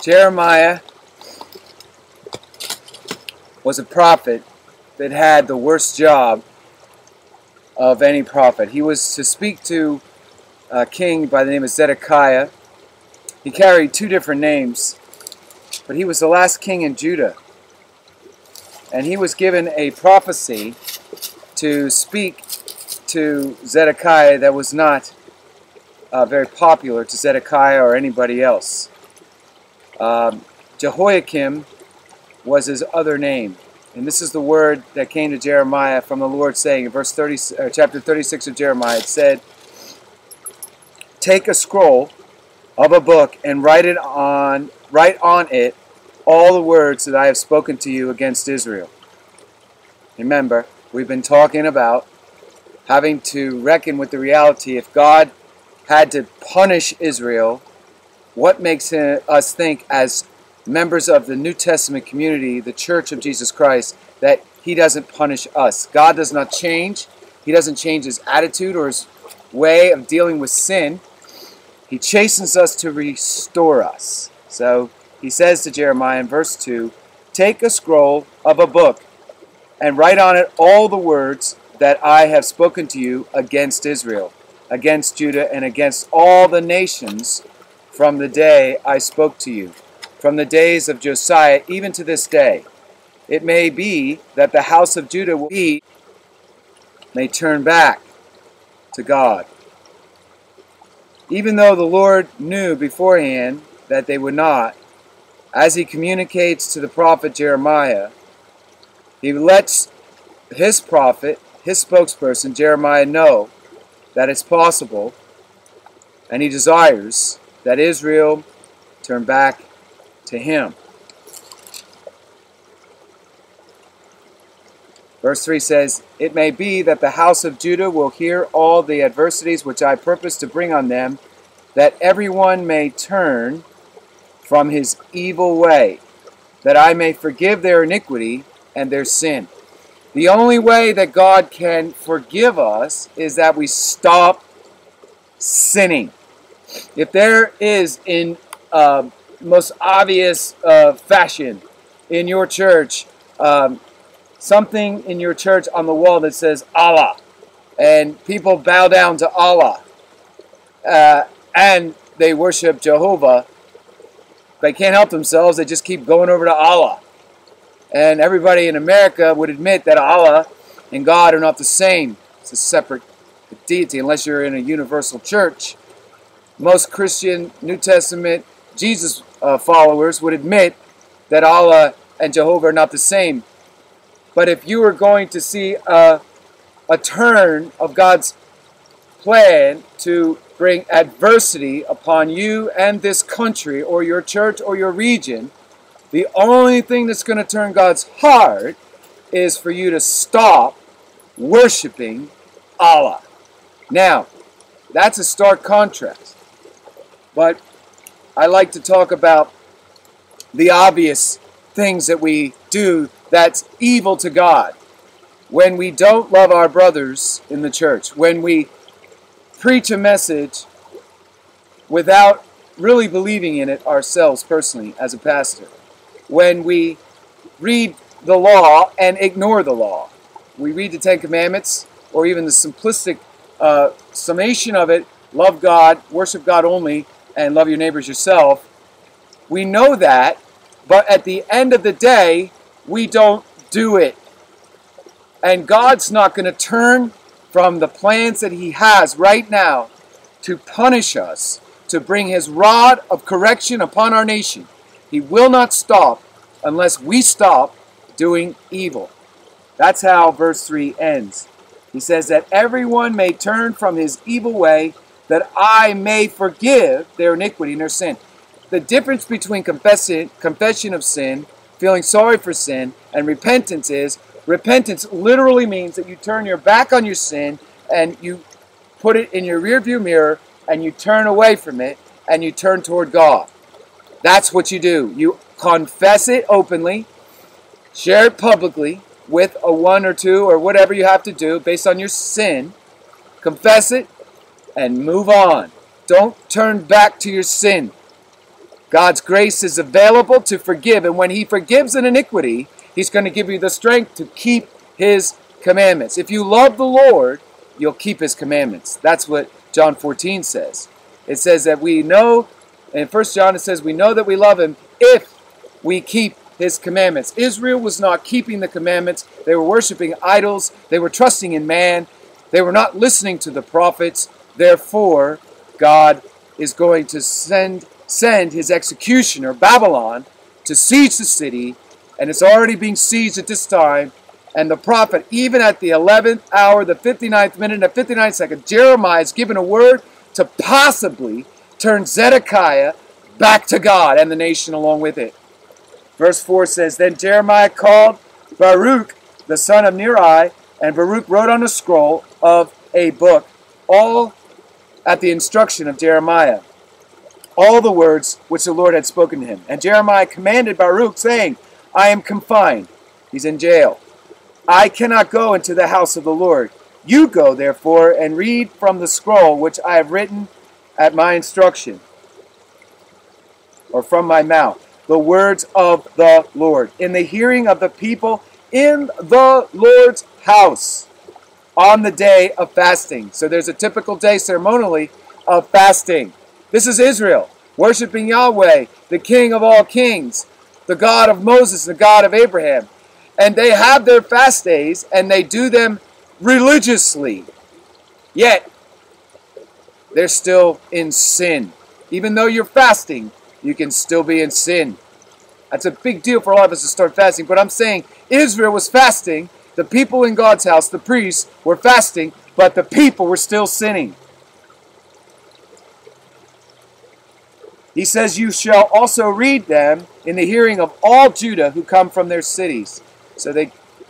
Jeremiah was a prophet that had the worst job of any prophet. He was to speak to a king by the name of Zedekiah. He carried two different names, but he was the last king in Judah. And he was given a prophecy to speak to Zedekiah that was not very popular to Zedekiah or anybody else. Jehoiakim was his other name. And this is the word that came to Jeremiah from the Lord, saying in chapter 36 of Jeremiah, it said, "Take a scroll of a book and write on it all the words that I have spoken to you against Israel." Remember, we've been talking about having to reckon with the reality. If God had to punish Israel, what makes us think as members of the New Testament community, the Church of Jesus Christ, that He doesn't punish us? God does not change. He doesn't change His attitude or His way of dealing with sin. He chastens us to restore us. So He says to Jeremiah in verse 2, "Take a scroll of a book and write on it all the words that I have spoken to you against Israel, against Judah, and against all the nations from the day I spoke to you, from the days of Josiah even to this day. It may be that the house of Judah may turn back to God." Even though the Lord knew beforehand that they would not, as He communicates to the prophet Jeremiah, He lets His prophet, His spokesperson, Jeremiah, know that it's possible, and He desires that Israel turn back to Him. Verse 3 says, "It may be that the house of Judah will hear all the adversities which I purpose to bring on them, that everyone may turn from his evil way, that I may forgive their iniquity and their sin." The only way that God can forgive us is that we stop sinning. If there is, in most obvious fashion in your church, something in your church on the wall that says Allah, and people bow down to Allah, and they worship Jehovah, they can't help themselves, they just keep going over to Allah. And everybody in America would admit that Allah and God are not the same. It's a separate deity unless you're in a universal church. Most Christian New Testament Jesus followers would admit that Allah and Jehovah are not the same. But if you were going to see a turn of God's plan to bring adversity upon you and this country or your church or your region, the only thing that's going to turn God's heart is for you to stop worshiping Allah. Now, that's a stark contrast. But I like to talk about the obvious things that we do that's evil to God. When we don't love our brothers in the church, when we preach a message without really believing in it ourselves personally as a pastor, when we read the law and ignore the law, we read the Ten Commandments, or even the simplistic summation of it, love God, worship God only, and love your neighbors yourself. We know that, but at the end of the day, we don't do it. And God's not going to turn from the plans that He has right now to punish us, to bring His rod of correction upon our nation. He will not stop unless we stop doing evil. That's how verse 3 ends. He says that everyone may turn from his evil way, that I may forgive their iniquity and their sin. The difference between confession of sin, feeling sorry for sin, and repentance is, repentance literally means that you turn your back on your sin and you put it in your rearview mirror and you turn away from it and you turn toward God. That's what you do. You confess it openly, share it publicly with a one or two or whatever you have to do based on your sin. Confess it and move on. Don't turn back to your sin. God's grace is available to forgive, and when he forgives an iniquity, he's going to give you the strength to keep his commandments. If you love the Lord, you'll keep his commandments. That's what John 14 says. It says that we know, in 1 John it says, we know that we love him if we keep his commandments. Israel was not keeping the commandments. They were worshiping idols. They were trusting in man. They were not listening to the prophets. Therefore, God is going to send his executioner, Babylon, to siege the city, and it's already being sieged at this time. And the prophet, even at the 11th hour, the 59th minute, and 59th second, Jeremiah is given a word to possibly turn Zedekiah back to God and the nation along with it. Verse 4 says, Then Jeremiah called Baruch, the son of Neri, and Baruch wrote on a scroll of a book, all at the instruction of Jeremiah, all the words which the Lord had spoken to him. And Jeremiah commanded Baruch, saying, I am confined. He's in jail. I cannot go into the house of the Lord. You go, therefore, and read from the scroll which I have written at my instruction, or from my mouth, the words of the Lord, in the hearing of the people in the Lord's house, on the day of fasting. So there's a typical day ceremonially of fasting. This is Israel, worshiping Yahweh, the King of all kings, the God of Moses, the God of Abraham. And they have their fast days, and they do them religiously. Yet, they're still in sin. Even though you're fasting, you can still be in sin. That's a big deal for a lot of us to start fasting. But I'm saying Israel was fasting. The people in God's house, the priests, were fasting, but the people were still sinning. He says, You shall also read them in the hearing of all Judah who come from their cities. So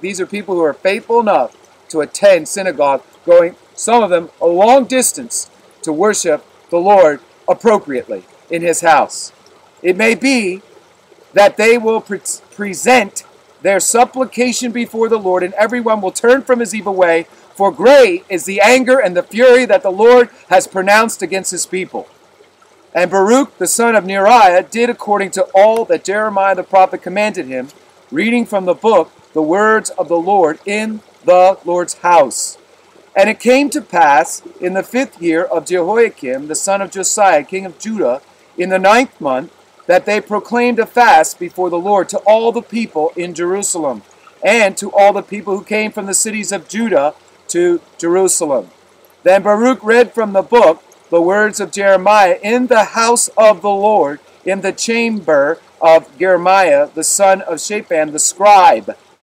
these are people who are faithful enough to attend synagogue, going, some of them, a long distance to worship the Lord appropriately in his house. It may be that they will present their supplication before the Lord, and everyone will turn from his evil way, for great is the anger and the fury that the Lord has pronounced against his people. And Baruch, the son of Neriah, did according to all that Jeremiah the prophet commanded him, reading from the book the words of the Lord in the Lord's house. And it came to pass in the 5th year of Jehoiakim, the son of Josiah, king of Judah, in the 9th month, that they proclaimed a fast before the Lord to all the people in Jerusalem, and to all the people who came from the cities of Judah to Jerusalem. Then Baruch read from the book the words of Jeremiah in the house of the Lord, in the chamber of Jeremiah, the son of Shaphan, the scribe.